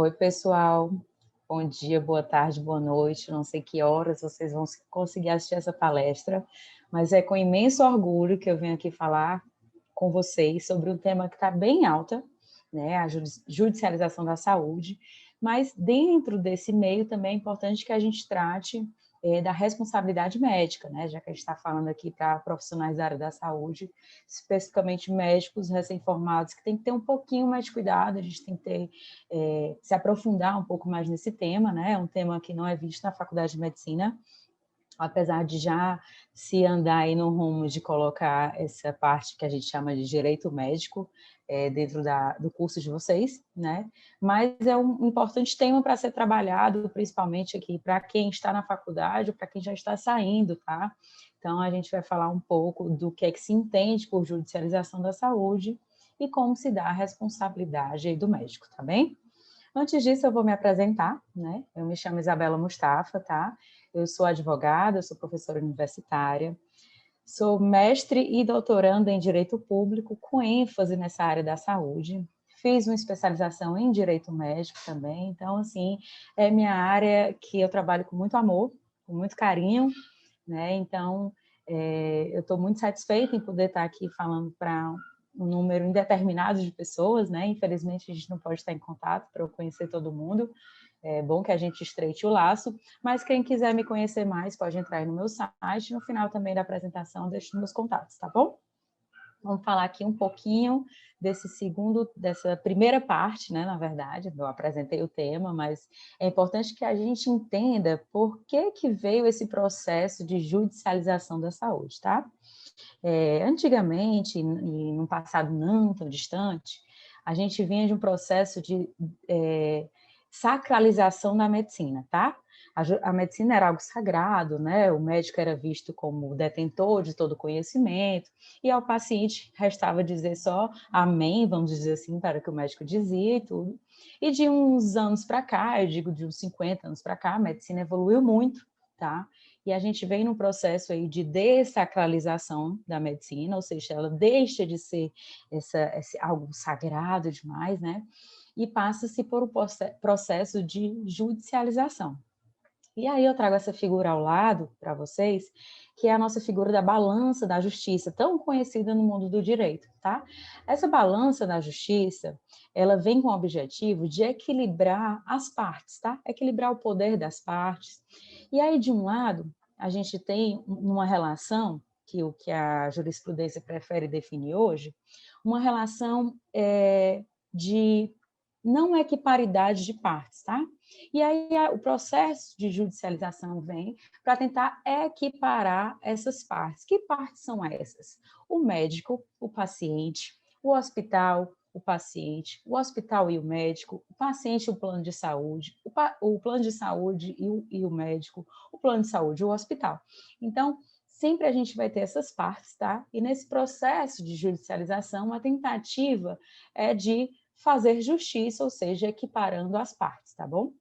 Oi, pessoal. Bom dia, boa tarde, boa noite. Não sei que horas vocês vão conseguir assistir essa palestra, mas é com imenso orgulho que eu venho aqui falar com vocês sobre um tema que está bem alta, né, a judicialização da saúde, mas dentro desse meio também é importante que a gente trate da responsabilidade médica, né, já que a gente está falando aqui para profissionais da área da saúde, especificamente médicos recém-formados, que tem que ter um pouquinho mais de cuidado, a gente tem que ter, se aprofundar um pouco mais nesse tema, né, é um tema que não é visto na faculdade de medicina, apesar de já se andar aí no rumo de colocar essa parte que a gente chama de direito médico dentro do curso de vocês, né? Mas é um importante tema para ser trabalhado, principalmente aqui para quem está na faculdade ou para quem já está saindo, tá? Então, a gente vai falar um pouco do que é que se entende por judicialização da saúde e como se dá a responsabilidade aí do médico, tá bem? Antes disso, eu vou me apresentar, né? Eu me chamo Isabela Mustafa, tá? Eu sou advogada, sou professora universitária, sou mestre e doutoranda em Direito Público, com ênfase nessa área da saúde. Fiz uma especialização em Direito Médico também, então, assim, é minha área que eu trabalho com muito amor, com muito carinho, né? Então, eu estou muito satisfeita em poder estar aqui falando para um número indeterminado de pessoas, né? Infelizmente, a gente não pode estar em contato para eu conhecer todo mundo. É bom que a gente estreite o laço, mas quem quiser me conhecer mais pode entrar aí no meu site. No final também da apresentação, eu deixo meus contatos, tá bom? Vamos falar aqui um pouquinho dessa primeira parte, né, na verdade, eu apresentei o tema, mas é importante que a gente entenda por que veio esse processo de judicialização da saúde, tá? Antigamente, e num passado não tão distante, a gente vinha de um processo de sacralização da medicina, tá? A medicina era algo sagrado, né? O médico era visto como detentor de todo conhecimento, e ao paciente restava dizer só amém, vamos dizer assim, para o que o médico dizia e tudo. E de uns anos para cá, eu digo de uns 50 anos para cá, a medicina evoluiu muito, tá? E a gente vem num processo aí de dessacralização da medicina, ou seja, ela deixa de ser algo sagrado demais, né? E passa-se por um processo de judicialização. E aí eu trago essa figura ao lado para vocês, que é a nossa figura da balança da justiça, tão conhecida no mundo do direito, tá? Essa balança da justiça, ela vem com o objetivo de equilibrar as partes, tá? Equilibrar o poder das partes. E aí, de um lado, a gente tem uma relação, que o que a jurisprudência prefere definir hoje, uma relação de não equiparidade de partes, tá? E aí o processo de judicialização vem para tentar equiparar essas partes. Que partes são essas? O médico, o paciente, o hospital, o paciente, o hospital e o médico, o paciente e o plano de saúde, o plano de saúde e o médico, o plano de saúde e o hospital. Então, sempre a gente vai ter essas partes, tá? E nesse processo de judicialização, a tentativa é de fazer justiça, ou seja, equiparando as partes, tá bom?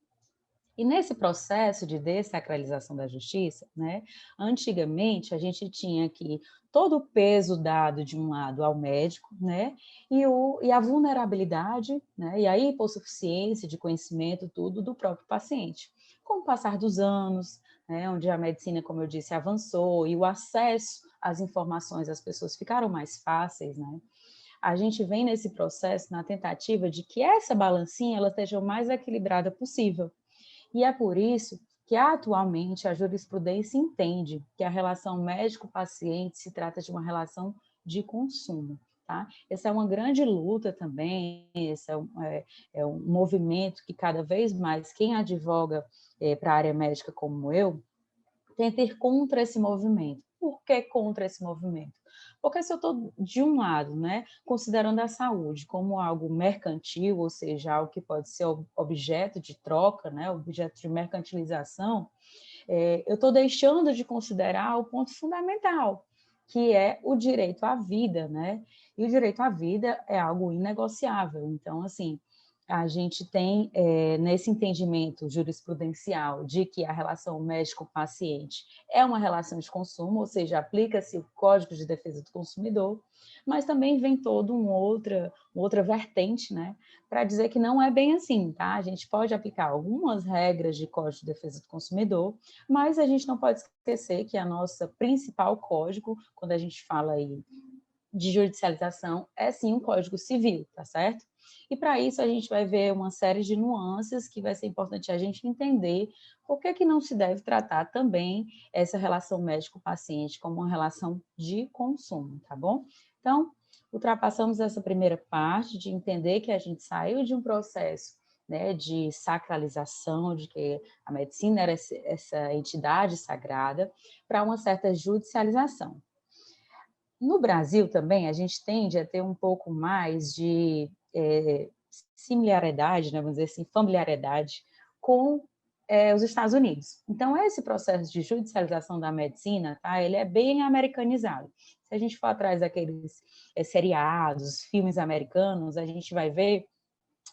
E nesse processo de dessacralização da justiça, né, antigamente a gente tinha aqui todo o peso dado de um lado ao médico, né, e a vulnerabilidade, né, e a hipossuficiência de conhecimento, tudo do próprio paciente. Com o passar dos anos, né, onde a medicina, como eu disse, avançou e o acesso às informações das pessoas ficaram mais fáceis, né, a gente vem nesse processo na tentativa de que essa balancinha ela esteja o mais equilibrada possível. E é por isso que atualmente a jurisprudência entende que a relação médico-paciente se trata de uma relação de consumo. Tá? Essa é uma grande luta também, esse é um movimento que cada vez mais quem advoga para a área médica como eu, tenta ir contra esse movimento. Por que contra esse movimento? Porque se eu estou, de um lado, né, considerando a saúde como algo mercantil, ou seja, algo que pode ser objeto de troca, né, objeto de mercantilização, eu estou deixando de considerar o ponto fundamental, que é o direito à vida, né? E o direito à vida é algo inegociável. Então, assim, a gente tem, nesse entendimento jurisprudencial de que a relação médico-paciente é uma relação de consumo, ou seja, aplica-se o Código de Defesa do Consumidor, mas também vem toda uma outra vertente, né, para dizer que não é bem assim, tá? A gente pode aplicar algumas regras de Código de Defesa do Consumidor, mas a gente não pode esquecer que a nossa principal código, quando a gente fala aí de judicialização, é sim um Código Civil, tá certo? E para isso a gente vai ver uma série de nuances que vai ser importante a gente entender por que não se deve tratar também essa relação médico-paciente como uma relação de consumo, tá bom? Então, ultrapassamos essa primeira parte de entender que a gente saiu de um processo, né, de sacralização, de que a medicina era essa entidade sagrada, para uma certa judicialização. No Brasil também, a gente tende a ter um pouco mais de similaridade, né, vamos dizer assim, familiaridade com os Estados Unidos. Então, esse processo de judicialização da medicina, tá, ele é bem americanizado. Se a gente for atrás daqueles seriados, filmes americanos, a gente vai ver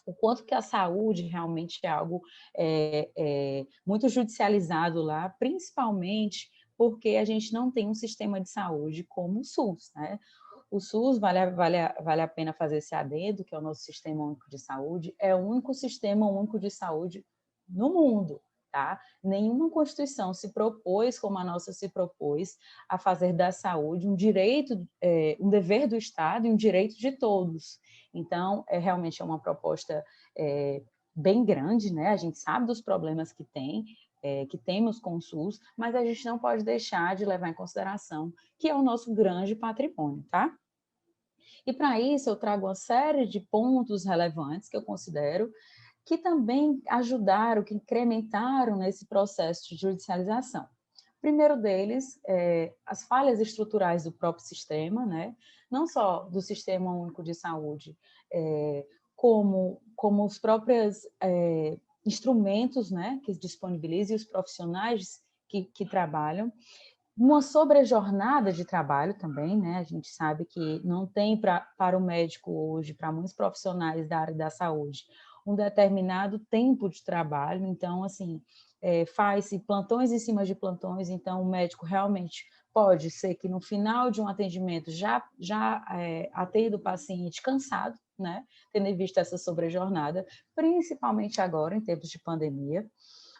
o quanto que a saúde realmente é algo muito judicializado lá, principalmente porque a gente não tem um sistema de saúde como o SUS, né? O SUS, vale a pena fazer esse adendo, que é o nosso Sistema Único de Saúde, é o único sistema único de saúde no mundo, tá? Nenhuma Constituição se propôs, como a nossa se propôs, a fazer da saúde um direito, um dever do Estado e um direito de todos. Então, realmente é uma proposta bem grande, né? A gente sabe dos problemas que tem, que temos com o SUS, mas a gente não pode deixar de levar em consideração que é o nosso grande patrimônio, tá? E para isso eu trago uma série de pontos relevantes que eu considero que também ajudaram, que incrementaram nesse processo de judicialização. O primeiro deles é as falhas estruturais do próprio sistema, né? Não só do Sistema Único de Saúde, como os próprios instrumentos, né, que disponibilizam e os profissionais que trabalham, uma sobrejornada de trabalho também, né? A gente sabe que não tem para o médico hoje, para muitos profissionais da área da saúde, um determinado tempo de trabalho, então, assim, faz-se plantões em cima de plantões, então o médico realmente pode ser que no final de um atendimento já atenda o paciente cansado, né? Tendo em vista essa sobrejornada, principalmente agora, em tempos de pandemia,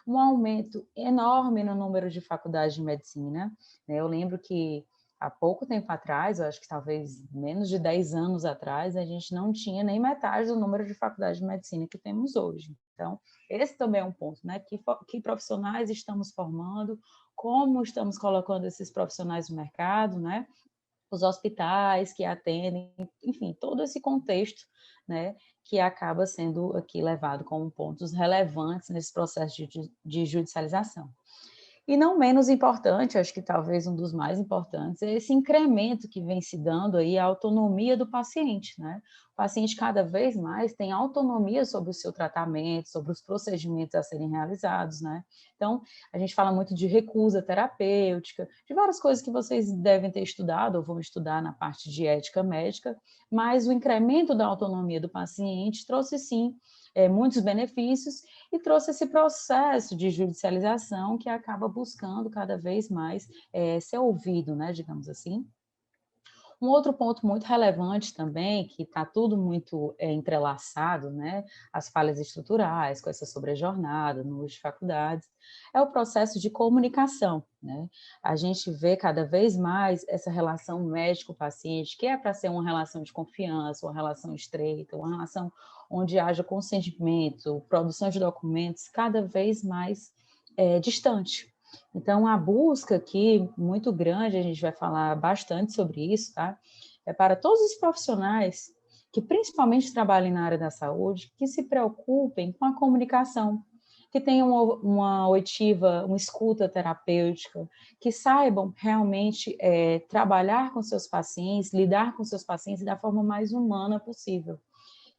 um aumento enorme no número de faculdades de medicina, né? Eu lembro que há pouco tempo atrás, eu acho que talvez menos de 10 anos atrás, a gente não tinha nem metade do número de faculdades de medicina que temos hoje. Então, esse também é um ponto, né? Que profissionais estamos formando, como estamos colocando esses profissionais no mercado, né? Os hospitais que atendem, enfim, todo esse contexto, né, que acaba sendo aqui levado como pontos relevantes nesse processo de judicialização. E não menos importante, acho que talvez um dos mais importantes, é esse incremento que vem se dando aí a autonomia do paciente, né? O paciente cada vez mais tem autonomia sobre o seu tratamento, sobre os procedimentos a serem realizados, né? Então, a gente fala muito de recusa terapêutica, de várias coisas que vocês devem ter estudado ou vão estudar na parte de ética médica, mas o incremento da autonomia do paciente trouxe sim muitos benefícios e trouxe esse processo de judicialização que acaba buscando cada vez mais ser ouvido, né, digamos assim. Um outro ponto muito relevante também, que está tudo muito entrelaçado, né, as falhas estruturais, com essa sobrejornada, número de faculdades, é o processo de comunicação, né? A gente vê cada vez mais essa relação médico-paciente, que é para ser uma relação de confiança, uma relação estreita, uma relação onde haja consentimento, produção de documentos cada vez mais distante. Então, a busca aqui, muito grande, a gente vai falar bastante sobre isso, tá? É para todos os profissionais que principalmente trabalhem na área da saúde, que se preocupem com a comunicação, que tenham uma oitiva, uma escuta terapêutica, que saibam realmente trabalhar com seus pacientes, lidar com seus pacientes da forma mais humana possível.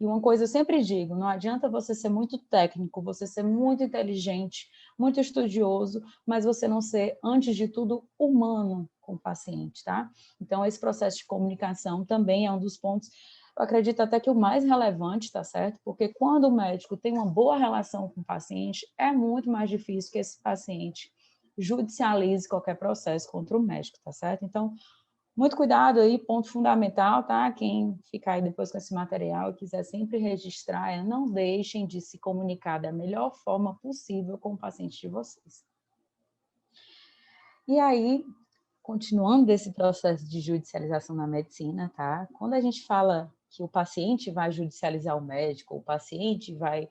E uma coisa eu sempre digo, não adianta você ser muito técnico, você ser muito inteligente, muito estudioso, mas você não ser, antes de tudo, humano com o paciente, tá? Então, esse processo de comunicação também é um dos pontos Eu acredito até que o mais relevante, tá certo? Porque quando o médico tem uma boa relação com o paciente, é muito mais difícil que esse paciente judicialize qualquer processo contra o médico, tá certo? Então, muito cuidado aí, ponto fundamental, tá? Quem ficar aí depois com esse material e quiser sempre registrar, não deixem de se comunicar da melhor forma possível com o paciente de vocês. E aí, continuando desse processo de judicialização na medicina, tá? Quando a gente fala que o paciente vai judicializar o médico, o paciente vai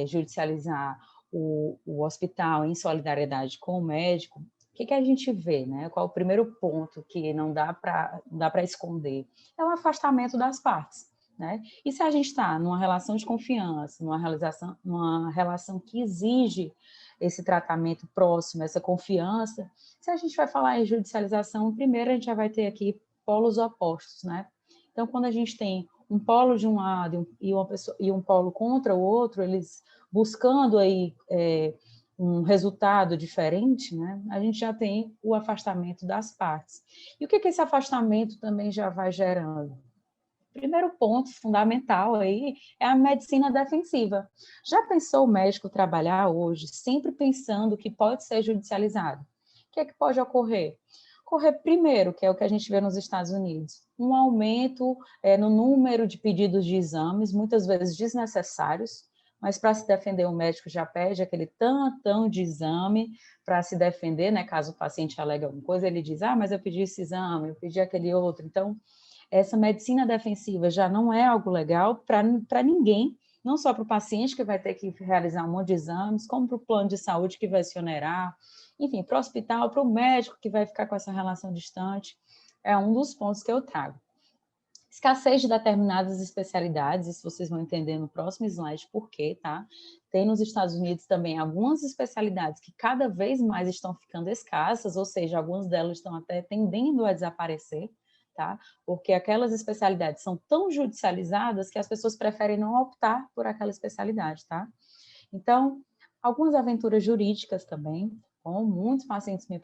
judicializar o hospital em solidariedade com o médico, o que a gente vê, né? Qual é o primeiro ponto que não dá para esconder? É o afastamento das partes, né? E se a gente está numa relação de confiança, numa relação que exige esse tratamento próximo, essa confiança, se a gente vai falar em judicialização, primeiro a gente já vai ter aqui polos opostos, né? Então, quando a gente tem um polo de um lado e um polo contra o outro, eles buscando aí um resultado diferente, né? A gente já tem o afastamento das partes. E o que esse afastamento também já vai gerando? Primeiro ponto fundamental aí é a medicina defensiva. Já pensou o médico trabalhar hoje sempre pensando que pode ser judicializado? O que é que pode ocorrer? Ocorrer primeiro, que é o que a gente vê nos Estados Unidos, um aumento no número de pedidos de exames, muitas vezes desnecessários, mas para se defender o médico já pede aquele tantão de exame para se defender, né? Caso o paciente alegue alguma coisa, ele diz, mas eu pedi esse exame, eu pedi aquele outro, então essa medicina defensiva já não é algo legal para ninguém, não só para o paciente que vai ter que realizar um monte de exames, como para o plano de saúde que vai se onerar, enfim, para o hospital, para o médico que vai ficar com essa relação distante, é um dos pontos que eu trago. Escassez de determinadas especialidades, isso vocês vão entender no próximo slide por quê, tá? Tem nos Estados Unidos também algumas especialidades que cada vez mais estão ficando escassas, ou seja, algumas delas estão até tendendo a desaparecer, tá? Porque aquelas especialidades são tão judicializadas que as pessoas preferem não optar por aquela especialidade, tá? Então, algumas aventuras jurídicas também, bom, muitos pacientes me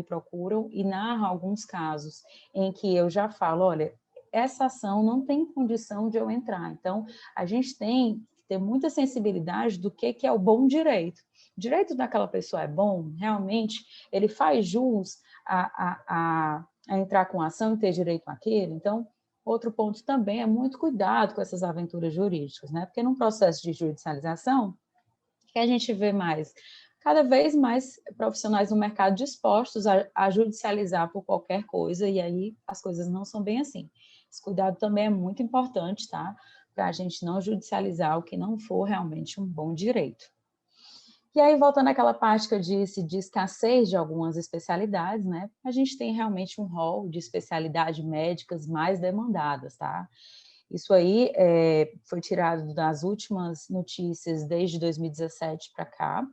procuram e narram alguns casos em que eu já falo, olha, essa ação não tem condição de eu entrar. Então, a gente tem que ter muita sensibilidade do que é o bom direito. O direito daquela pessoa é bom, realmente, ele faz jus a entrar com a ação e ter direito àquele. Então, outro ponto também é muito cuidado com essas aventuras jurídicas, né? Porque num processo de judicialização, que a gente vê mais, cada vez mais profissionais no mercado dispostos a judicializar por qualquer coisa, e aí as coisas não são bem assim. Esse cuidado também é muito importante, tá? Para a gente não judicializar o que não for realmente um bom direito. E aí, voltando àquela parte que eu disse de escassez de algumas especialidades, né? A gente tem realmente um rol de especialidades médicas mais demandadas, tá? Isso aí foi tirado das últimas notícias desde 2017 para cá.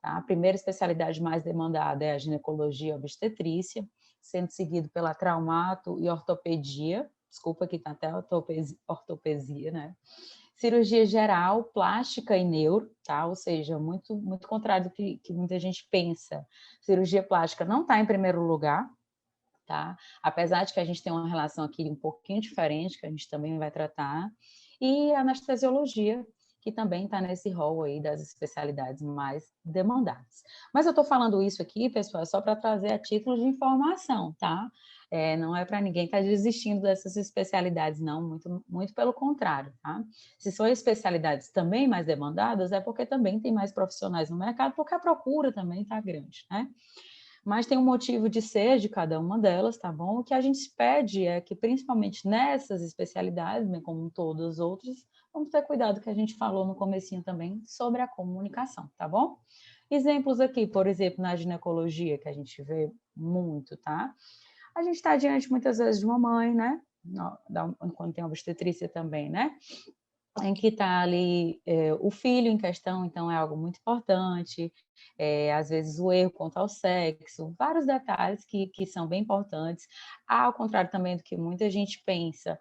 Tá? A primeira especialidade mais demandada é a ginecologia e obstetrícia, sendo seguido pela traumato e ortopedia. Desculpa que está até ortopesia, né? Cirurgia geral, plástica e neuro, tá? Ou seja, muito, muito contrário do que muita gente pensa. Cirurgia plástica não está em primeiro lugar, tá? Apesar de que a gente tem uma relação aqui um pouquinho diferente, que a gente também vai tratar, e a anestesiologia, que também está nesse rol aí das especialidades mais demandadas. Mas eu estou falando isso aqui, pessoal, só para trazer a título de informação, tá? Não é para ninguém estar desistindo dessas especialidades, não, muito, muito pelo contrário, tá? Se são especialidades também mais demandadas, é porque também tem mais profissionais no mercado, porque a procura também está grande, né? Mas tem um motivo de ser de cada uma delas, tá bom? O que a gente pede é que, principalmente nessas especialidades, bem como todas as outras, vamos ter cuidado que a gente falou no comecinho também sobre a comunicação, tá bom? Exemplos aqui, por exemplo, na ginecologia, que a gente vê muito, tá? A gente está diante muitas vezes de uma mãe, né? Quando tem obstetrícia também, né? Em que está ali o filho em questão, então é algo muito importante, às vezes o erro quanto ao sexo, vários detalhes que são bem importantes, ao contrário também do que muita gente pensa,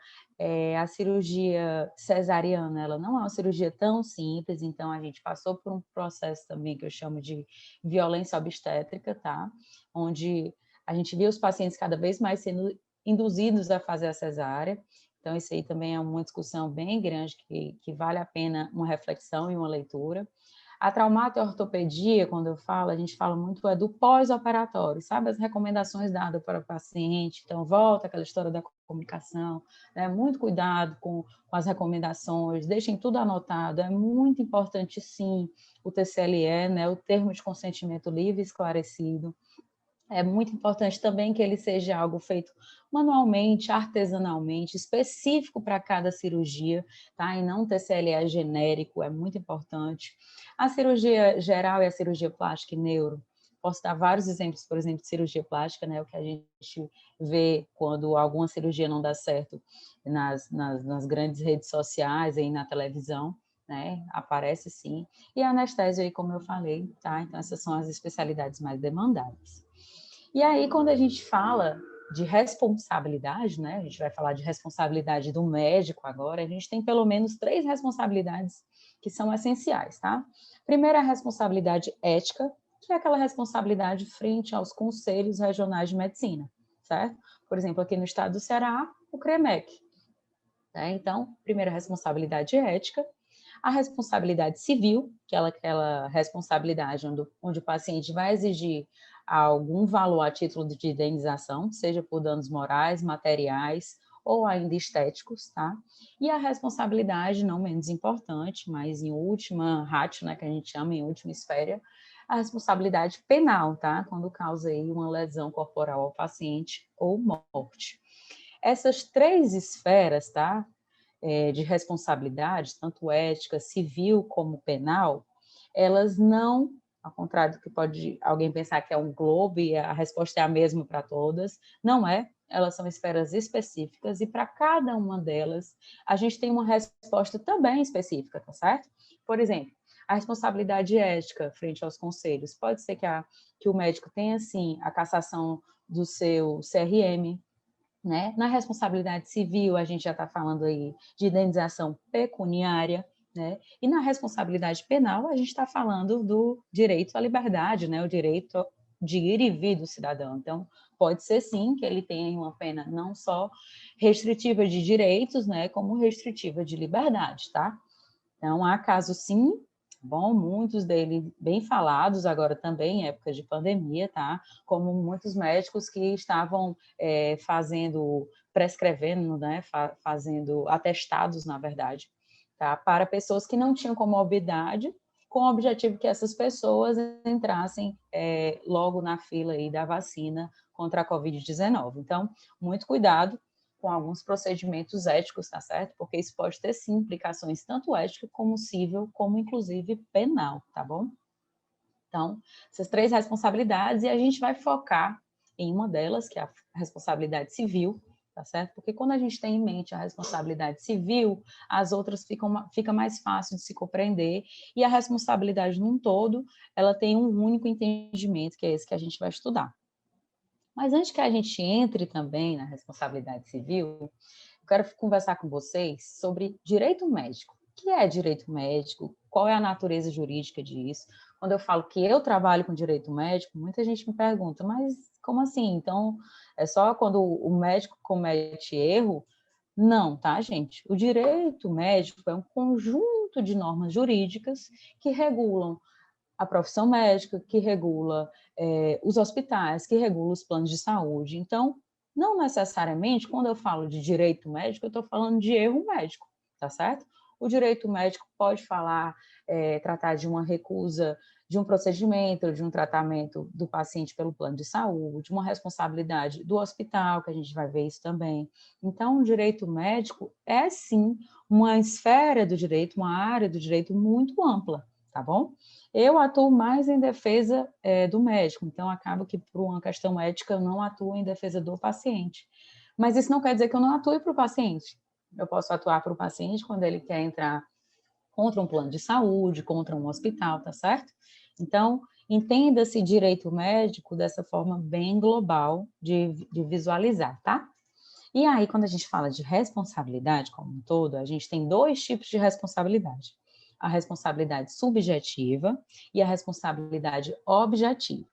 a cirurgia cesariana, ela não é uma cirurgia tão simples, então a gente passou por um processo também que eu chamo de violência obstétrica, tá? Onde a gente vê os pacientes cada vez mais sendo induzidos a fazer a cesárea. Então, isso aí também é uma discussão bem grande que vale a pena uma reflexão e uma leitura. A traumato-ortopedia, quando eu falo, a gente fala muito do pós-operatório, sabe? As recomendações dadas para o paciente. Então, volta aquela história da comunicação, né? Muito cuidado com as recomendações, deixem tudo anotado. É muito importante, sim, o TCLE, né? O termo de consentimento livre e esclarecido. É muito importante também que ele seja algo feito manualmente, artesanalmente, específico para cada cirurgia, tá? E não um TCLE genérico, é muito importante. A cirurgia geral e a cirurgia plástica e neuro, posso dar vários exemplos, por exemplo, de cirurgia plástica, né? O que a gente vê quando alguma cirurgia não dá certo nas grandes redes sociais, aí na televisão, né? Aparece sim. E a anestésio aí, como eu falei, tá? Então, essas são as especialidades mais demandadas. E aí, quando a gente fala de responsabilidade, né? A gente vai falar de responsabilidade do médico agora, a gente tem pelo menos 3 responsabilidades que são essenciais, tá? Primeiro, a responsabilidade ética, que é aquela responsabilidade frente aos conselhos regionais de medicina, certo? Por exemplo, aqui no estado do Ceará, o CREMEC. Né? Então, primeira responsabilidade ética. A responsabilidade civil, que é aquela responsabilidade onde o paciente vai exigir algum valor a título de indenização, seja por danos morais, materiais ou ainda estéticos, tá? E a responsabilidade, não menos importante, mas em última ratio, né, que a gente chama, em última esfera, a responsabilidade penal, tá? Quando causa aí uma lesão corporal ao paciente ou morte. Essas 3 esferas, tá? De responsabilidade, tanto ética, civil como penal, elas não, ao contrário do que pode alguém pensar que é um globo e a resposta é a mesma para todas, não é. Elas são esferas específicas e para cada uma delas a gente tem uma resposta também específica, tá certo? Por exemplo, a responsabilidade ética frente aos conselhos. Pode ser que o médico tenha, sim, a cassação do seu CRM, né? Na responsabilidade civil, a gente já está falando aí de indenização pecuniária, né? E na responsabilidade penal, a gente está falando do direito à liberdade, né? O direito de ir e vir do cidadão. Então, pode ser sim que ele tenha uma pena não só restritiva de direitos, né? Como restritiva de liberdade, tá? Então, há casos sim, bom, muitos deles bem falados agora também, em época de pandemia, tá? Como muitos médicos que estavam prescrevendo, né? Fazendo atestados, na verdade, tá? Para pessoas que não tinham comorbidade, com o objetivo que essas pessoas entrassem logo na fila aí da vacina contra a Covid-19. Então, muito cuidado com alguns procedimentos éticos, tá certo? Porque isso pode ter, sim, implicações tanto éticas como civil, como inclusive penal, tá bom? Então, essas 3 responsabilidades, e a gente vai focar em uma delas, que é a responsabilidade civil, tá certo? Porque quando a gente tem em mente a responsabilidade civil, as outras fica mais fácil de se compreender, e a responsabilidade num todo, ela tem um único entendimento, que é esse que a gente vai estudar. Mas antes que a gente entre também na responsabilidade civil, eu quero conversar com vocês sobre direito médico. O que é direito médico? Qual é a natureza jurídica disso? Quando eu falo que eu trabalho com direito médico, muita gente me pergunta, mas como assim? Então, é só quando o médico comete erro? Não, tá, gente? O direito médico é um conjunto de normas jurídicas que regulam a profissão médica, que regula os hospitais, que regula os planos de saúde. Então, não necessariamente, quando eu falo de direito médico, eu estou falando de erro médico, tá certo? O direito médico pode tratar de uma recusa de um procedimento, de um tratamento do paciente pelo plano de saúde, uma responsabilidade do hospital, que a gente vai ver isso também. Então, o direito médico é, sim, uma esfera do direito, uma área do direito muito ampla, tá bom? Eu atuo mais em defesa do médico, então acaba que por uma questão ética eu não atuo em defesa do paciente. Mas isso não quer dizer que eu não atue para o paciente. Eu posso atuar para o paciente quando ele quer entrar contra um plano de saúde, contra um hospital, tá certo? Então, entenda-se direito médico dessa forma bem global de visualizar, tá? E aí, quando a gente fala de responsabilidade como um todo, a gente tem 2 tipos de responsabilidade. A responsabilidade subjetiva e a responsabilidade objetiva.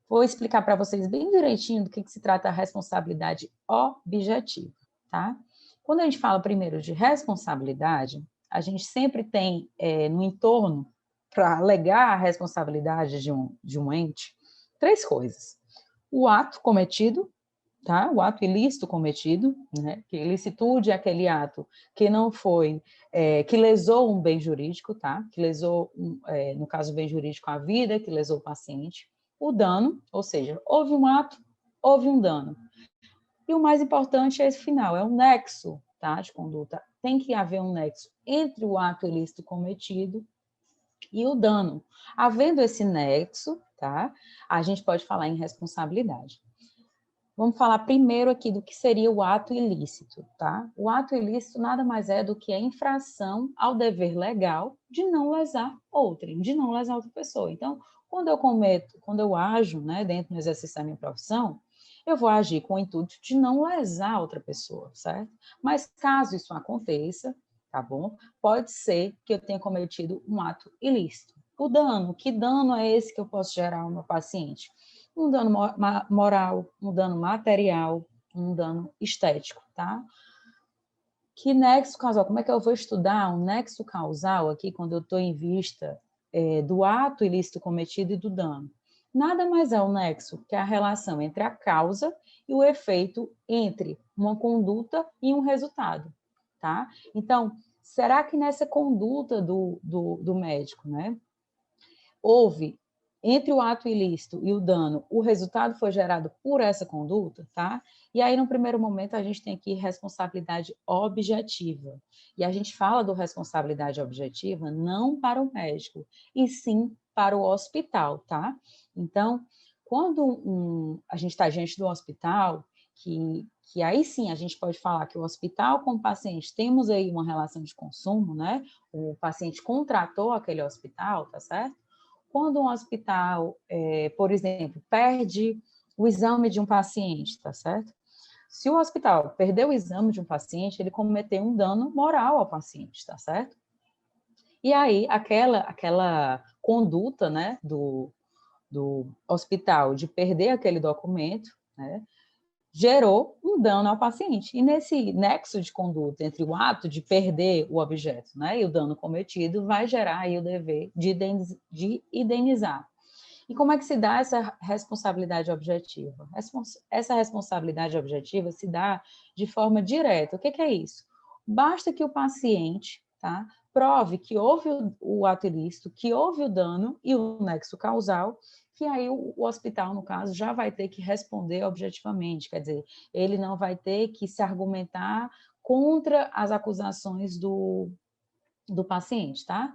Vou explicar para vocês bem direitinho do que se trata a responsabilidade objetiva, tá? Quando a gente fala primeiro de responsabilidade, a gente sempre tem no entorno, para alegar a responsabilidade de um ente, três coisas. O ato cometido, tá? O ato ilícito cometido, né? Que ilicitude é aquele ato que não foi, que lesou um bem jurídico, tá? Que lesou, no caso, o bem jurídico, a vida, que lesou o paciente. O dano, ou seja, houve um ato, houve um dano. E o mais importante é esse final, é um nexo, tá? De conduta. Tem que haver um nexo entre o ato ilícito cometido e o dano. Havendo esse nexo, tá? A gente pode falar em responsabilidade. Vamos falar primeiro aqui do que seria o ato ilícito, tá? O ato ilícito nada mais é do que a infração ao dever legal de não lesar outrem, de não lesar outra pessoa. Então, quando eu ajo, né, dentro do exercício da minha profissão, eu vou agir com o intuito de não lesar outra pessoa, certo? Mas caso isso aconteça, tá bom? Pode ser que eu tenha cometido um ato ilícito. O dano, que dano é esse que eu posso gerar ao meu paciente? Um dano moral, um dano material, um dano estético, tá? Que nexo causal? Como é que eu vou estudar um nexo causal aqui quando eu estou em vista do ato ilícito cometido e do dano? Nada mais é o nexo que a relação entre a causa e o efeito entre uma conduta e um resultado, tá? Então, será que nessa conduta do médico, né, houve entre o ato ilícito e o dano, o resultado foi gerado por essa conduta, tá? E aí, no primeiro momento, a gente tem aqui responsabilidade objetiva. E a gente fala do responsabilidade objetiva não para o médico, e sim para o hospital, tá? Então, quando a gente está diante do hospital, que aí sim a gente pode falar que o hospital com o paciente, temos aí uma relação de consumo, né? O paciente contratou aquele hospital, tá certo? Quando um hospital, por exemplo, perde o exame de um paciente, tá certo? Se o hospital perdeu o exame de um paciente, ele cometeu um dano moral ao paciente, tá certo? E aí, aquela conduta, né, do hospital de perder aquele documento, né, gerou um dano ao paciente. E nesse nexo de conduta entre o ato de perder o objeto, né, e o dano cometido, vai gerar aí o dever de indenizar. E como é que se dá essa responsabilidade objetiva? Essa responsabilidade objetiva se dá de forma direta. O que é isso? Basta que o paciente, tá, prove que houve o ato ilícito, que houve o dano e o nexo causal, que aí o hospital, no caso, já vai ter que responder objetivamente, quer dizer, ele não vai ter que se argumentar contra as acusações do paciente, tá?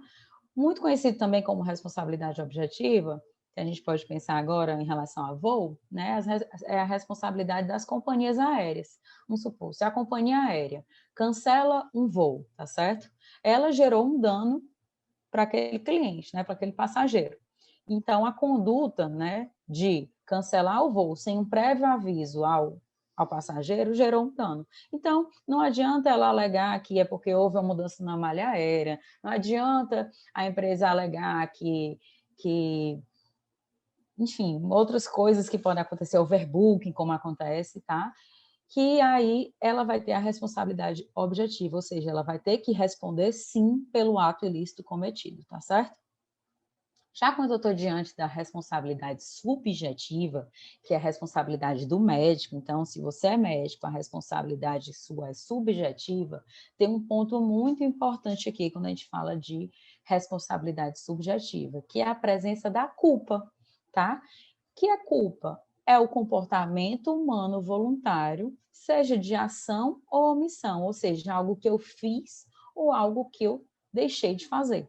Muito conhecido também como responsabilidade objetiva, que a gente pode pensar agora em relação a voo, né? É a responsabilidade das companhias aéreas. Vamos supor, se a companhia aérea cancela um voo, tá certo? Ela gerou um dano para aquele cliente, né? Para aquele passageiro. Então, a conduta, né, de cancelar o voo sem um prévio aviso ao passageiro gerou um dano. Então, não adianta ela alegar que é porque houve uma mudança na malha aérea, não adianta a empresa alegar que enfim, outras coisas que podem acontecer, overbooking, como acontece, tá? Que aí ela vai ter a responsabilidade objetiva, ou seja, ela vai ter que responder sim pelo ato ilícito cometido, tá certo? Já quando eu estou diante da responsabilidade subjetiva, que é a responsabilidade do médico, então, se você é médico, a responsabilidade sua é subjetiva, tem um ponto muito importante aqui quando a gente fala de responsabilidade subjetiva, que é a presença da culpa, tá? Que é culpa? É o comportamento humano voluntário, seja de ação ou omissão, ou seja, algo que eu fiz ou algo que eu deixei de fazer.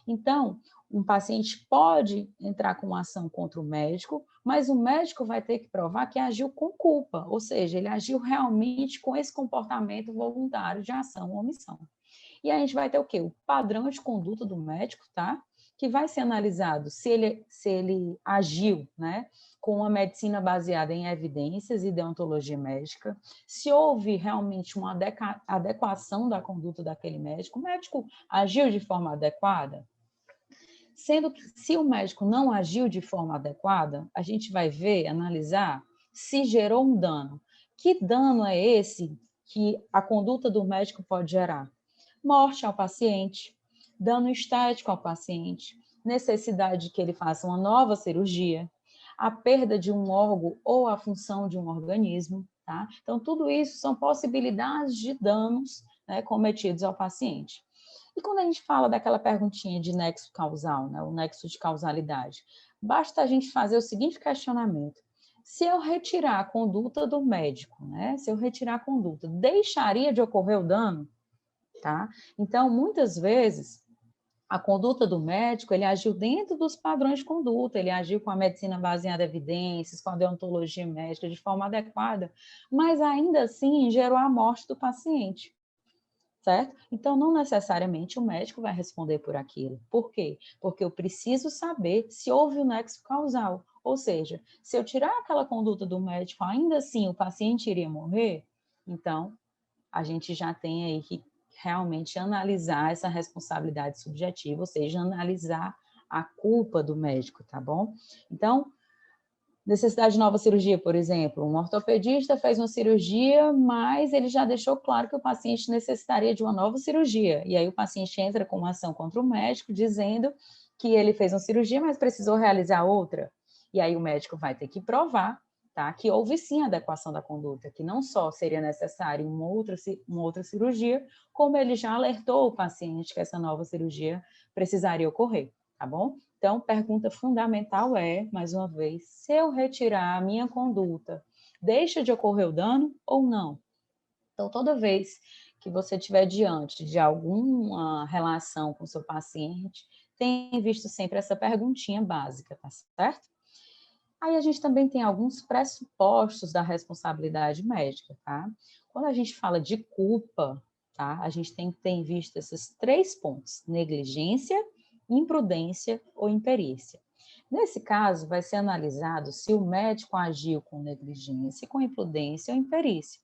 Então, um paciente pode entrar com uma ação contra o médico, mas o médico vai ter que provar que agiu com culpa, ou seja, ele agiu realmente com esse comportamento voluntário de ação ou omissão. E a gente vai ter o quê? O padrão de conduta do médico, tá? Que vai ser analisado se ele agiu, né, com uma medicina baseada em evidências e deontologia médica, se houve realmente uma adequação da conduta daquele médico, o médico agiu de forma adequada. Sendo que, se o médico não agiu de forma adequada, a gente vai ver, analisar se gerou um dano. Que dano é esse que a conduta do médico pode gerar? Morte ao paciente, dano estético ao paciente, necessidade de que ele faça uma nova cirurgia, a perda de um órgão ou a função de um organismo, tá? Então, tudo isso são possibilidades de danos, né, cometidos ao paciente. E quando a gente fala daquela perguntinha de nexo causal, né, o nexo de causalidade, basta a gente fazer o seguinte questionamento: se eu retirar a conduta do médico, né, se eu retirar a conduta, deixaria de ocorrer o dano? Tá? Então, muitas vezes, a conduta do médico, ele agiu dentro dos padrões de conduta, ele agiu com a medicina baseada em evidências, com a deontologia médica de forma adequada, mas ainda assim gerou a morte do paciente, certo? Então, não necessariamente o médico vai responder por aquilo. Por quê? Porque eu preciso saber se houve o nexo causal, ou seja, se eu tirar aquela conduta do médico, ainda assim o paciente iria morrer, então a gente já tem aí que realmente analisar essa responsabilidade subjetiva, ou seja, analisar a culpa do médico, tá bom? Então, necessidade de nova cirurgia, por exemplo, um ortopedista fez uma cirurgia, mas ele já deixou claro que o paciente necessitaria de uma nova cirurgia, e aí o paciente entra com uma ação contra o médico, dizendo que ele fez uma cirurgia, mas precisou realizar outra, e aí o médico vai ter que provar, tá, que houve sim adequação da conduta, que não só seria necessário uma outra cirurgia, como ele já alertou o paciente que essa nova cirurgia precisaria ocorrer, tá bom? Então, pergunta fundamental é, mais uma vez, se eu retirar a minha conduta, deixa de ocorrer o dano ou não? Então, toda vez que você estiver diante de alguma relação com o seu paciente, tem visto sempre essa perguntinha básica, tá certo? Aí a gente também tem alguns pressupostos da responsabilidade médica, tá? Quando a gente fala de culpa, tá? A gente tem visto esses 3 pontos: negligência, imprudência ou imperícia. Nesse caso, vai ser analisado se o médico agiu com negligência, com imprudência ou imperícia.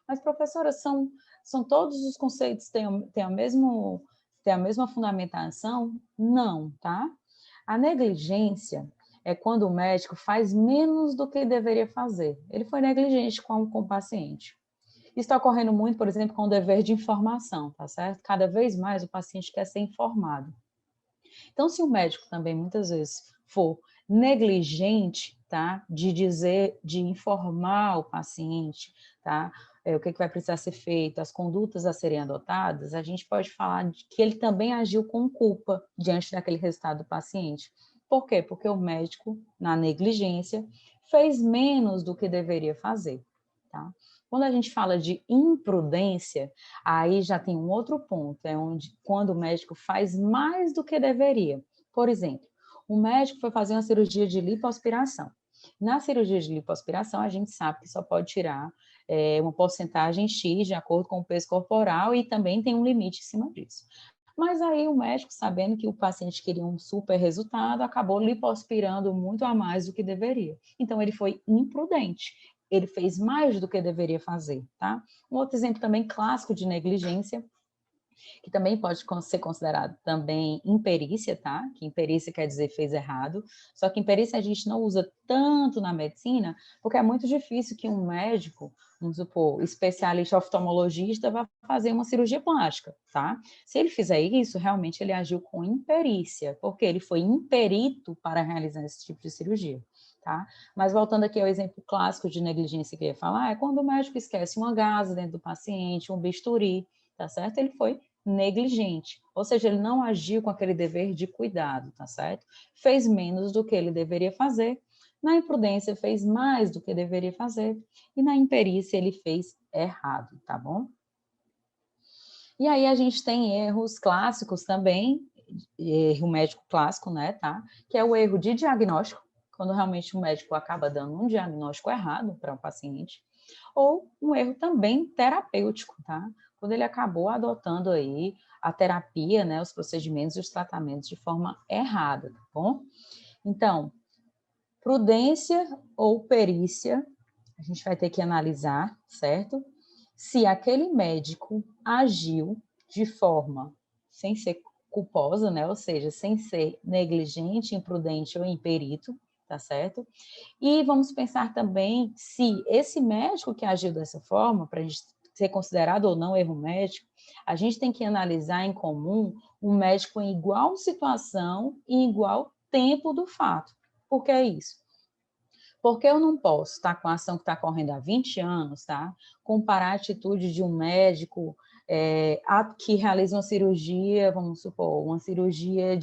Mas, professora, são todos os conceitos têm a mesma fundamentação? Não, tá? A negligência é quando o médico faz menos do que deveria fazer. Ele foi negligente com o paciente. Isso está ocorrendo muito, por exemplo, com o dever de informação, tá certo? Cada vez mais o paciente quer ser informado. Então, se o médico também muitas vezes for negligente, tá, de dizer, de informar o paciente, tá, o que vai precisar ser feito, as condutas a serem adotadas, a gente pode falar de que ele também agiu com culpa diante daquele resultado do paciente. Por quê? Porque o médico, na negligência, fez menos do que deveria fazer, tá? Quando a gente fala de imprudência, aí já tem um outro ponto, é onde quando o médico faz mais do que deveria. Por exemplo, o médico foi fazer uma cirurgia de lipoaspiração. Na cirurgia de lipoaspiração, a gente sabe que só pode tirar uma porcentagem X de acordo com o peso corporal e também tem um limite em cima disso. Mas aí o médico, sabendo que o paciente queria um super resultado, acabou lipoaspirando muito a mais do que deveria. Então, ele foi imprudente. Ele fez mais do que deveria fazer, tá? Um outro exemplo também clássico de negligência, que também pode ser considerado também imperícia, tá? Que imperícia quer dizer fez errado, só que imperícia a gente não usa tanto na medicina, porque é muito difícil que um médico, vamos supor, especialista oftalmologista, vá fazer uma cirurgia plástica, tá? Se ele fizer isso, realmente ele agiu com imperícia, porque ele foi imperito para realizar esse tipo de cirurgia. Tá? Mas voltando aqui ao exemplo clássico de negligência que eu ia falar, é quando o médico esquece uma gasa dentro do paciente, um bisturi, tá certo? Ele foi negligente, ou seja, ele não agiu com aquele dever de cuidado, tá certo? Fez menos do que ele deveria fazer, na imprudência fez mais do que deveria fazer, e na imperícia ele fez errado, tá bom? E aí a gente tem erros clássicos também, erro médico clássico, né, tá? Que é o erro de diagnóstico, quando realmente o médico acaba dando um diagnóstico errado para um paciente, ou um erro também terapêutico, tá? Quando ele acabou adotando aí a terapia, né, os procedimentos e os tratamentos de forma errada, tá bom? Então, prudência ou perícia, a gente vai ter que analisar, certo? Se aquele médico agiu de forma sem ser culposa, né? Ou seja, sem ser negligente, imprudente ou imperito, tá certo? E vamos pensar também se esse médico que agiu dessa forma, para a gente ser considerado ou não erro médico, a gente tem que analisar em comum um médico em igual situação e em igual tempo do fato. Por que isso? Porque eu não posso estar com a ação que está correndo há 20 anos, tá? Comparar a atitude de um médico que realiza uma cirurgia, vamos supor, uma cirurgia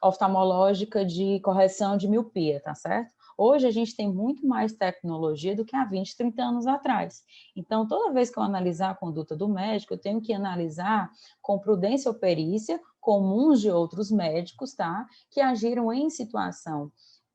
oftalmológica de correção de miopia, tá certo? Hoje a gente tem muito mais tecnologia do que há 20, 30 anos atrás. Então, toda vez que eu analisar a conduta do médico, eu tenho que analisar com prudência ou perícia comuns de outros médicos, tá? Que agiram em situação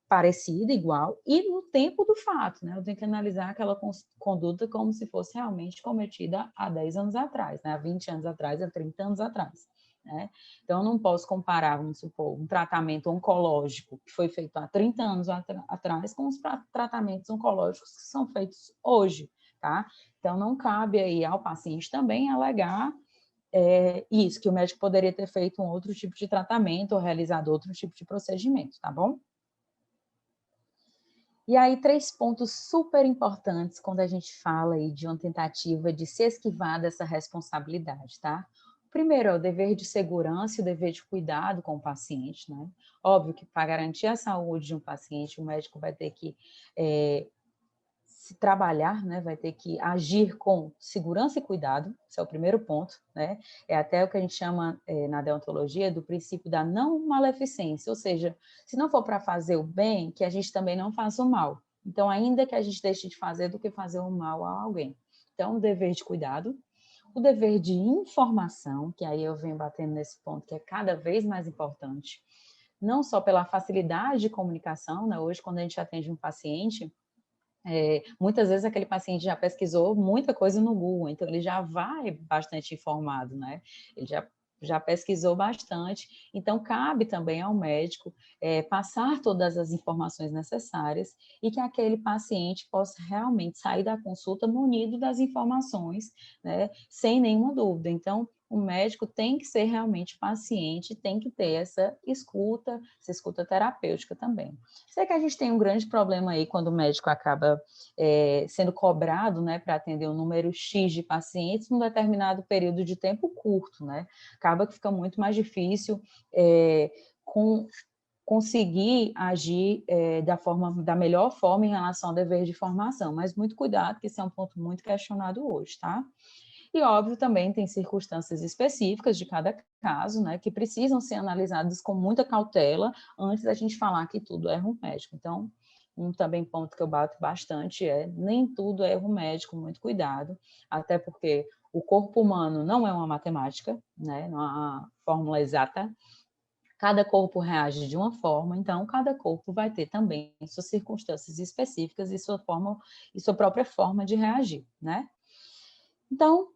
parecida, igual, e no tempo do fato, né? Eu tenho que analisar aquela conduta como se fosse realmente cometida há 10 anos atrás, né? Há 20 anos atrás, há 30 anos atrás, né? Então, eu não posso comparar, vamos supor, um tratamento oncológico que foi feito há 30 anos atrás com os tratamentos oncológicos que são feitos hoje, tá? Então, não cabe aí ao paciente também alegar isso, que o médico poderia ter feito um outro tipo de tratamento ou realizado outro tipo de procedimento, tá bom? E aí, 3 pontos super importantes quando a gente fala aí de uma tentativa de se esquivar dessa responsabilidade, tá? O primeiro é o dever de segurança e o dever de cuidado com o paciente, né? Óbvio que para garantir a saúde de um paciente, o médico vai ter que se trabalhar, né, vai ter que agir com segurança e cuidado, esse é o primeiro ponto, né, é até o que a gente chama na deontologia do princípio da não maleficência, ou seja, se não for para fazer o bem, que a gente também não faça o mal. Então, ainda que a gente deixe de fazer do que fazer o mal a alguém. Então, o dever de cuidado, o dever de informação, que aí eu venho batendo nesse ponto que é cada vez mais importante, não só pela facilidade de comunicação, né, hoje quando a gente atende um paciente, muitas vezes aquele paciente já pesquisou muita coisa no Google, então ele já vai bastante informado, né? Ele já pesquisou bastante, então cabe também ao médico passar todas as informações necessárias e que aquele paciente possa realmente sair da consulta munido das informações, né? Sem nenhuma dúvida. Então, o médico tem que ser realmente paciente, tem que ter essa escuta terapêutica também. Sei que a gente tem um grande problema aí quando o médico acaba sendo cobrado, né, para atender um número X de pacientes num determinado período de tempo curto, né? Acaba que fica muito mais difícil conseguir agir da melhor forma em relação ao dever de formação, mas muito cuidado, que esse é um ponto muito questionado hoje, tá? E, óbvio, também tem circunstâncias específicas de cada caso, né, que precisam ser analisadas com muita cautela antes da gente falar que tudo é erro médico. Então, um também ponto que eu bato bastante nem tudo é erro médico, muito cuidado, até porque o corpo humano não é uma matemática, né, não há uma fórmula exata, cada corpo reage de uma forma, então cada corpo vai ter também suas circunstâncias específicas e sua própria forma de reagir, né? Então,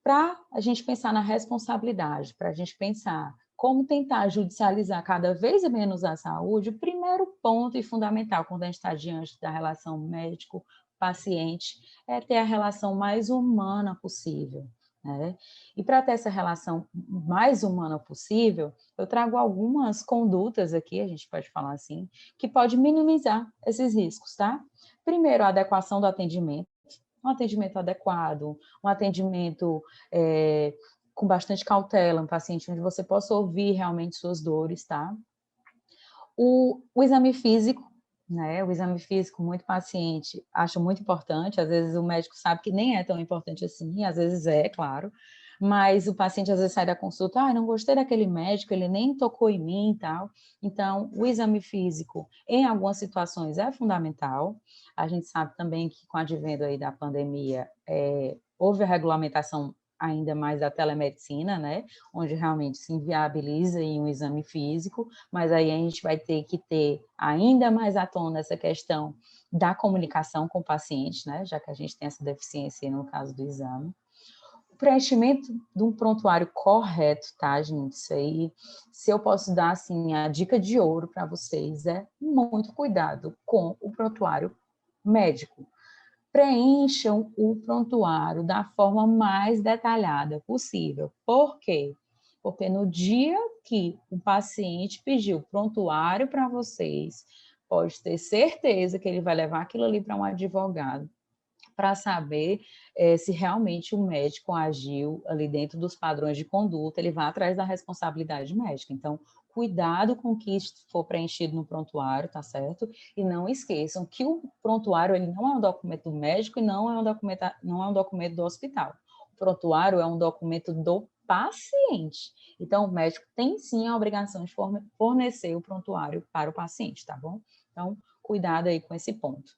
para a gente pensar na responsabilidade, para a gente pensar como tentar judicializar cada vez menos a saúde, o primeiro ponto e fundamental quando a gente está diante da relação médico-paciente é ter a relação mais humana possível, né? E para ter essa relação mais humana possível, eu trago algumas condutas aqui, a gente pode falar assim, que pode minimizar esses riscos, tá? Primeiro, a adequação do atendimento, um atendimento adequado, um atendimento com bastante cautela, um paciente onde você possa ouvir realmente suas dores, tá? O exame físico, né? O exame físico, muito paciente acha muito importante, às vezes o médico sabe que nem é tão importante assim, às vezes claro, mas o paciente às vezes sai da consulta, não gostei daquele médico, ele nem tocou em mim e tal. Então, o exame físico, em algumas situações, é fundamental. A gente sabe também que com o advento aí da pandemia, houve a regulamentação ainda mais da telemedicina, né? Onde realmente se inviabiliza em um exame físico, mas aí a gente vai ter que ter ainda mais à tona essa questão da comunicação com o paciente, né? Já que a gente tem essa deficiência no caso do exame. O preenchimento de um prontuário correto, tá, gente? Isso aí, se eu posso dar, assim, a dica de ouro para vocês, é muito cuidado com o prontuário médico. Preencham o prontuário da forma mais detalhada possível. Por quê? Porque no dia que o paciente pediu prontuário para vocês, pode ter certeza que ele vai levar aquilo ali para um advogado, para saber se realmente o médico agiu ali dentro dos padrões de conduta, ele vai atrás da responsabilidade médica. Então, cuidado com o que for preenchido no prontuário, tá certo? E não esqueçam que o prontuário ele não é um documento do médico e não é um documento do hospital. O prontuário é um documento do paciente. Então, o médico tem sim a obrigação de fornecer o prontuário para o paciente, tá bom? Então, cuidado aí com esse ponto.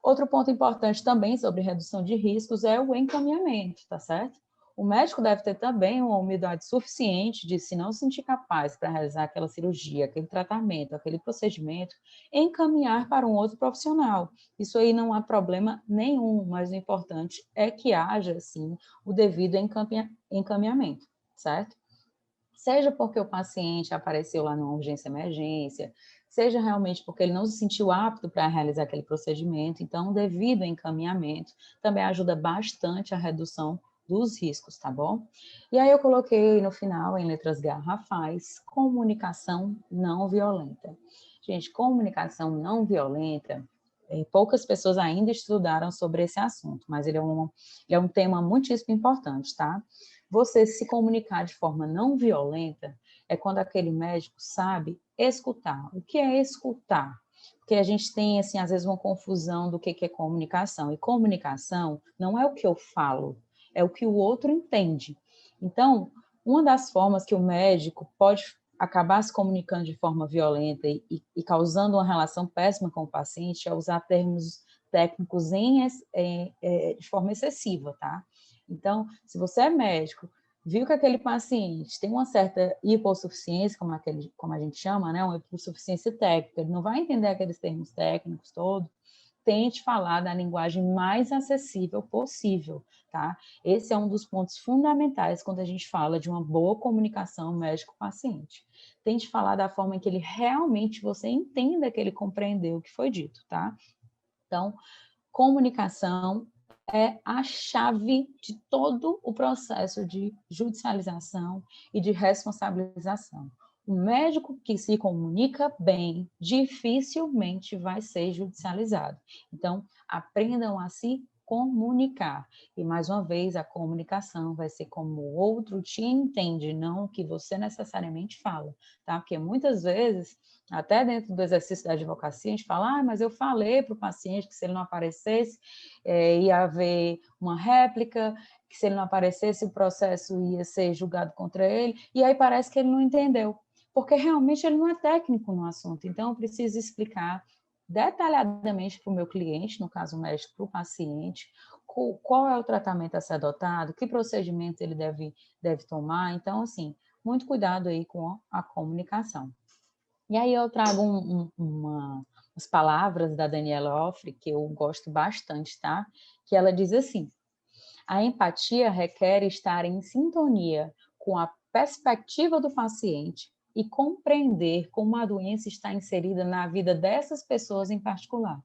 Outro ponto importante também sobre redução de riscos é o encaminhamento, tá certo? O médico deve ter também uma humildade suficiente de, se não se sentir capaz para realizar aquela cirurgia, aquele tratamento, aquele procedimento, encaminhar para um outro profissional. Isso aí não há problema nenhum, mas o importante é que haja, sim, o devido encaminhamento, certo? Seja porque o paciente apareceu lá numa urgência-emergência, seja realmente porque ele não se sentiu apto para realizar aquele procedimento. Então, devido ao encaminhamento, também ajuda bastante a redução dos riscos, tá bom? E aí eu coloquei no final, em letras garrafais, comunicação não violenta. Gente, comunicação não violenta, poucas pessoas ainda estudaram sobre esse assunto, mas ele é um tema muitíssimo importante, tá? Você se comunicar de forma não violenta é quando aquele médico sabe escutar. O que é escutar? Porque a gente tem, assim, às vezes uma confusão do que é comunicação. E comunicação não é o que eu falo, é o que o outro entende. Então, uma das formas que o médico pode acabar se comunicando de forma violenta e causando uma relação péssima com o paciente é usar termos técnicos de forma excessiva, tá? Então, se você é médico, viu que aquele paciente tem uma certa hipossuficiência, como a gente chama, né, uma hipossuficiência técnica, ele não vai entender aqueles termos técnicos todos, tente falar da linguagem mais acessível possível, tá? Esse é um dos pontos fundamentais quando a gente fala de uma boa comunicação médico-paciente. Tente falar da forma em que ele realmente você entenda que ele compreendeu o que foi dito, tá? Então, comunicação é a chave de todo o processo de judicialização e de responsabilização. O médico que se comunica bem dificilmente vai ser judicializado. Então, aprendam a se comunicar. E, mais uma vez, a comunicação vai ser como o outro te entende, não o que você necessariamente fala, tá? Porque muitas vezes, até dentro do exercício da advocacia, a gente fala, mas eu falei para o paciente que se ele não aparecesse, ia haver uma réplica, que se ele não aparecesse, o processo ia ser julgado contra ele, e aí parece que ele não entendeu, porque realmente ele não é técnico no assunto, então eu preciso explicar detalhadamente para o meu cliente, no caso o médico, para o paciente, qual é o tratamento a ser adotado, que procedimento ele deve tomar, então, assim, muito cuidado aí com a comunicação. E aí eu trago umas palavras da Daniela Ofri, que eu gosto bastante, tá? Que ela diz assim, a empatia requer estar em sintonia com a perspectiva do paciente e compreender como a doença está inserida na vida dessas pessoas em particular.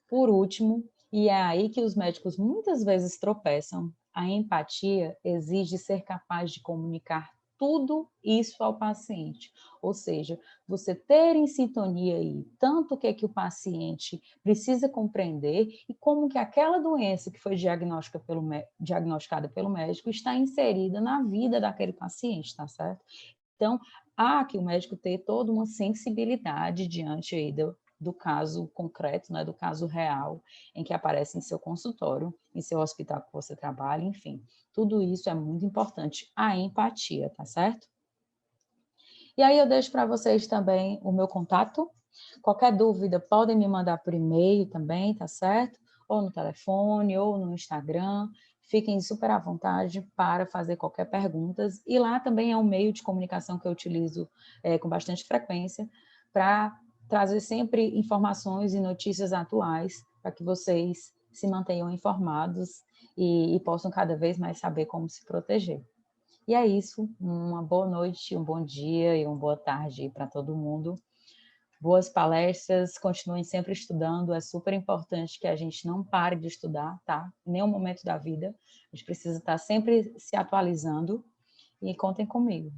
Por último, e é aí que os médicos muitas vezes tropeçam, a empatia exige ser capaz de comunicar tudo isso ao paciente, ou seja, você ter em sintonia aí tanto o que é que o paciente precisa compreender e como que aquela doença que foi diagnosticada pelo médico está inserida na vida daquele paciente, tá certo? Então, há que o médico ter toda uma sensibilidade diante aí do caso concreto, né, do caso real, em que aparece em seu consultório, em seu hospital que você trabalha, enfim. Tudo isso é muito importante, a empatia, tá certo? E aí eu deixo para vocês também o meu contato. Qualquer dúvida, podem me mandar por e-mail também, tá certo? Ou no telefone, ou no Instagram. Fiquem super à vontade para fazer qualquer pergunta. E lá também é um meio de comunicação que eu utilizo com bastante frequência para trazer sempre informações e notícias atuais para que vocês se mantenham informados e possam cada vez mais saber como se proteger. E é isso, uma boa noite, um bom dia e uma boa tarde para todo mundo. Boas palestras, continuem sempre estudando, é super importante que a gente não pare de estudar, tá? Em nenhum momento da vida, a gente precisa estar sempre se atualizando e contem comigo.